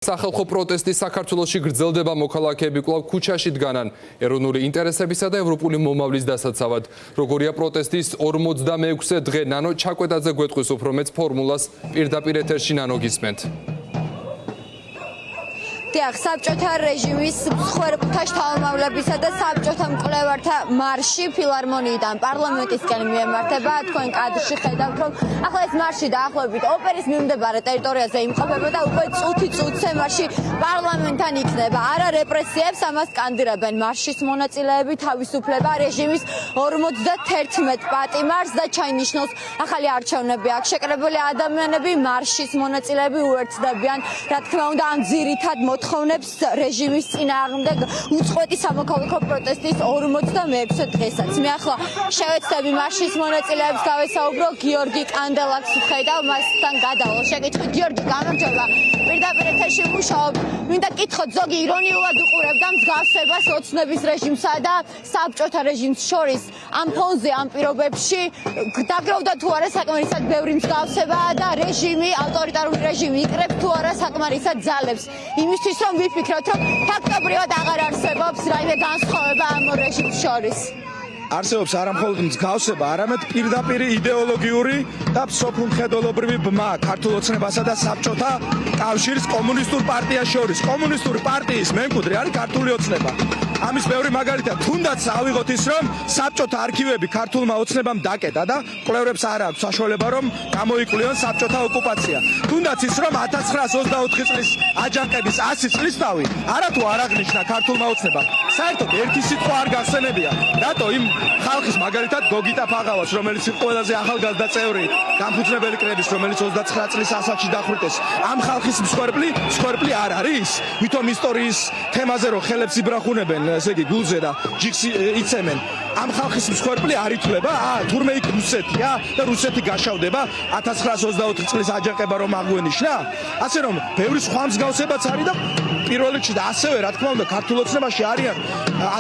სახალხო პროტესტი საქართველოში გრძელდება, მოქალაქეები კვლავ ქუჩაში დგანან ეროვნული ინტერესებისა და ევროპული მომავლის დასაცავად. როგორია პროტესტის 46-ე დღე, ნანო ჩაკვეტაძე გვეტყვის უფრო მეც ფორმულას პირდაპირ ეთერში ნანო გისმენთ. დიახ, საბჭოთა რეჟიმის მსხვერპლთა შთამომავლებისა და საბჭოთა მკვლევართა მარში ფილარმონიიდან პარლამენტისკენ მიემართება. თქვენ კადრში ხედავთ, რომ ახლა ეს მარში დაახლოებით ოპერის მიმდებარე ტერიტორიაზე იმყოფება და უკვე წუთი მარში პარლამენტთან იქნება. არა რეპრესიებს, ამას სკანდირებენ მარშის მონაწილეები, თავისუფლება, რეჟიმის 51 პატიმარს და ჩაინიშნოს ახალი არჩევნები. აქ შეკრებილი ადამიანები, მარშის მონაწილეები უერთდებიან, რა თქმა უნდა, ამ ძირითად მოთხოვნებს რეჟიმის წინააღმდეგ უწყვეტი სამოქალაქო პროტესტის 46 დღესაც. მე ახლა შევეცდები მარშის მონაწილეებს გავესაუბრო, გიორგი კანდელაკს ვხედავ, მასთან გადავალ შეკითხვით. გიორგი, გამარჯობა. პირდაპირ ეთერში ვმუშაობ. მინდა გკითხოთ, ზოგი ირონიულად უყურებდა მსგავსებას ოცნების რეჟიმსა და საბჭოთა რეჟიმს შორის. ამ ფონზე, ამ პირობებში დაგროვდა თუ არა საკმარისად ბევრი მსგავსება და რეჟიმი, ავტორიტარული რეჟიმი იკრებს თუ არა საკმარისად ძალებს. იმისთვის რომ ვიფიქროთ, რომ ფაქტობრივად აღარ არსებობს რაიმე განსხვავება ამ რეჟიმს შორის. არსებობს არა მხოლოდ მსგავსება, არამედ პირდაპირ იდეოლოგიური და სოფლმხედველობრივი ბმა ქართულ ოცნებასა და საბჭოთა კავშირის კომუნისტურ პარტიას შორის. კომუნისტური პარტიის მემკვიდრე არის ქართული ოცნება. ამის ბევრი მაგალითად, თუნდაც ავიღოთ ის, რომ საბჭოთა არქივები ქართულმა ოცნებამ დაკეტა და მკვლევრებს არ აქვს საშუალება, რომ გამოიკვლიონ საბჭოთა ოკუპაცია. თუნდაც ის, რომ 1924 წლის აჯანყების 100 წლისთავი არათუ არ აღნიშნა ქართულმა ოცნებამ. საერთოდ ერთი სიტყვა არ გახსენებია. რატო იმ ხალხის მაგალითად გოგიტა ფაღავას, რომელიც ყველაზე ახალგაზრდა წევრი განფუძნებელი კრების, რომელიც 29 წლის ასაკში დახვრიტეს, ამ ხალხის მსხვერპლი არ არის? ვითომ ისტორიის თემაზე რო ხელებს იბრახუნებენ, ესე იგი გულზე და ჯიქს იცემენ, ამ ხალხის მსხვერპლი არ ითვლება? თურმე იქ რუსეთია და რუსეთი გაშავდება 1924 წლის აჯანყება რომ აღვენიშნა? ასე რომ ბევრი სხვა მსგავსებაც არის და პირველ რიგში და ასევე რა თქმა უნდა ქართულ ოცნებაში არიან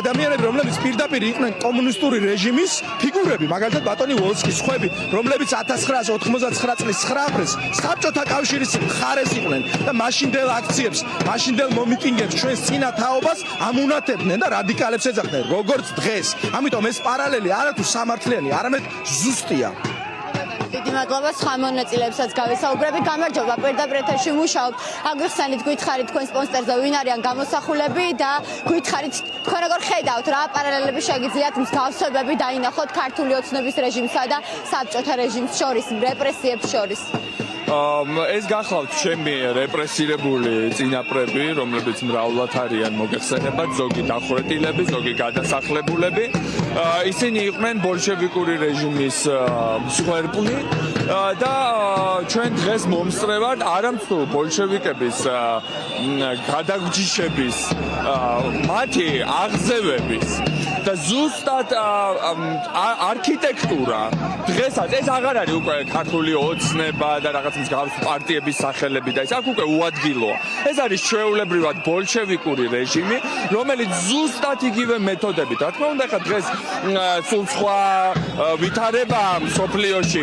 ადამიანები, რომლებიც პირდაპირ იყვნენ კომუნისტური რეჟიმის ფიგურები, მაგალითად ბატონი ვოლსკი, სხვები, რომლებიც 1989 წლის 9 აპრილს საბჭოთა კავშირის მხარეს იყვნენ და მაშინდელ აქციებს, მაშინდელ მომიტინგებს ჩვენს წინა თაობას ამუნათებდნენ და რადიკალებს ეძახდნენ, როგორც დღეს. ამიტომ ეს პარალელი არათუ სამართლიანი, არამედ ზუსტია. დიდი მადლობა, სხვა მონაწილეებსაც გავესაუბრები. გამარჯობა, პირდაპირ ეთერში ვმუშაობ. აგვიხსენით, გვითხარით თქვენ სპონსორზე ვინ არიან გამოსახულები და გვითხარით თქვენ როგორ ხედავთ, რა პარალელები შეგიძლიათ მსგავსებები დაინახოთ ქართული ოცნების რეჟიმსა და საბჭოთა რეჟიმს შორის, რეპრესიებს შორის. ეს გახლავთ ჩემი რეპრესირებული წინაპრები, რომლებიც მრავლად არიან მოგეხსენებათ, ზოგი დახვრეტილები, ზოგი გადასახლებულები. ისინი იყვნენ ბოლშევიკური რეჟიმის მსხვერპლი და ჩვენ დღეს მომსწრევად არამცუ ბოლშევიკების გადაგჯიშების, მათი აღზევების და ზუსტად არქიტექტურა დღესაც ეს აღარ არის უკვე ქართული ოცნება და რაღაც მსგავსი პარტიების სახელები და ეს აქ უკვე უადგილოა. ეს არის ჩვეულებრივად ბოლშევიკური რეჟიმი, რომელიც ზუსტად იგივე მეთოდებით, რა თქმა უნდა, ახლა დღეს სულ სხვა ვითარებაა მსოფლიოში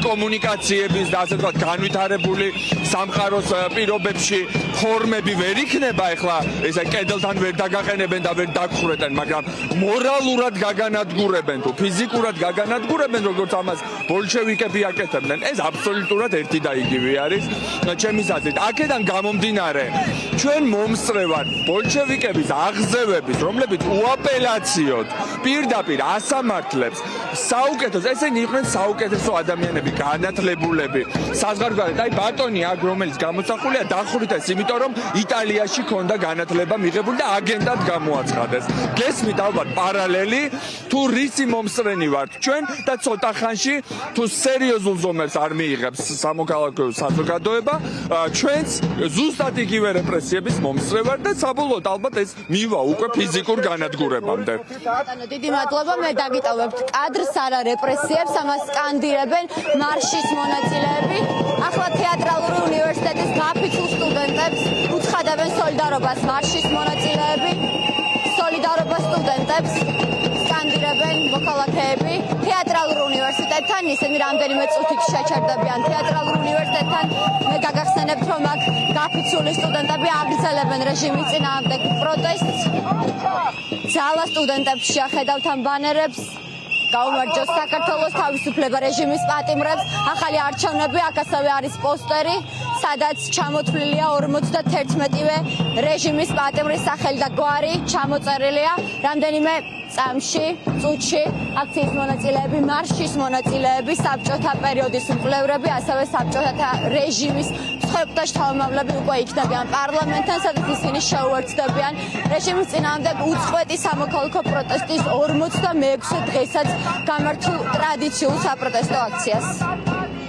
კომუნიკაციების და ასე ვთქვათ განვითარებული სამყაროს პირობებში ფორმები ვერ იქნება, ახლა ესე კედელთან ვერ დაგაყენებენ და ვერ დაგხრეტენ, მაგრამ მორალურად გაგანადგურებენ თუ ფიზიკურად გაგანადგურებენ, როგორც ამას ბოლშევიკები აკეთებდნენ. ეს აბსოლუტურად ერთი და იგივე არის ჩემის აზრით. აქედან გამომდინარე, ჩვენ მომსწრევად ბოლშევიკების აღზევების, რომლებიც უაპელაციოდ პირდაპირ ასამართლებს საუკეთესო, ესენი იყვნენ საუკეთესო ადამიანები, განათლებულები, საზღვარგარეთ. აი ბატონი აქ, რომელიც გამოსახულია, დახვრიტეს, იმიტომ რომ იტალიაში ქონდა განათლება მიღებული და აგენტად გამოაცხადეს. გესმით ალბათ პარალელი, თუ რისი მომსწრენი ვართ ჩვენ და ცოტა ხანში თუ სერიოზულ ზომებს არ მიიღებს სამოქალაქო საზოგადოება, ჩვენც ზუსტად იგივე რეპრესიების მომსწრევად და საბოლოოდ ალბათ ეს მივა უკვე ფიზიკურ განადგურებამდე. ბატონო, დიდი მადლობა, მე დაგიტოვებთ კადრს, არა რეპრესიებს, ამას სკანდირებენ მარშის მონაწილეები. ახლა თეატრალური უნივერსიტეტის გაფიცულ სტუდენტებს უცხადებენ სოლიდარობას მარშის მონაწილეები, სოლიდარობა სტუდენტებს სკანდირებენ მოქალაქეები თეატრალურ უნივერსიტეტთან, ისინი რამდენიმე წუთით შეჩერდებიან თეატრალურ უნივერსიტეტთან. მე გაგახსენებთ მოგეხსენებთ, რომ აქ გაფიცული სტუდენტები აგრძელებენ რეჟიმის წინააღმდეგ პროტესტს. ძალა სტუდენტებს შეახედავთ ამ ბანერებს. გაუმარჯოს საქართველოს თავისუფლება რეჟიმის პატიმრებს. ახალი არჩევნები, აქ ასევე არის პოსტერი, სადაც ჩამოთვლილია 51-ვე რეჟიმის პატიმრის სახელი და გვარი ჩამოწერილია. რამდენიმე წამში, წუთში აქციის მონაწილეები, მარშის მონაწილეები, საბჭოთა პერიოდის მკვლევრები, ასევე საბჭოთა რეჟიმის მსხვერპლთა შთამომავლები უკვე იქნებიან პარლამენტთან, სადაც ისინი შეუერთდებიან რეჟიმის წინააღმდეგ უწყვეტი სამოქალაქო პროტესტის 46 დღესაც გამართულ ტრადიციულ საპროტესტო აქციას.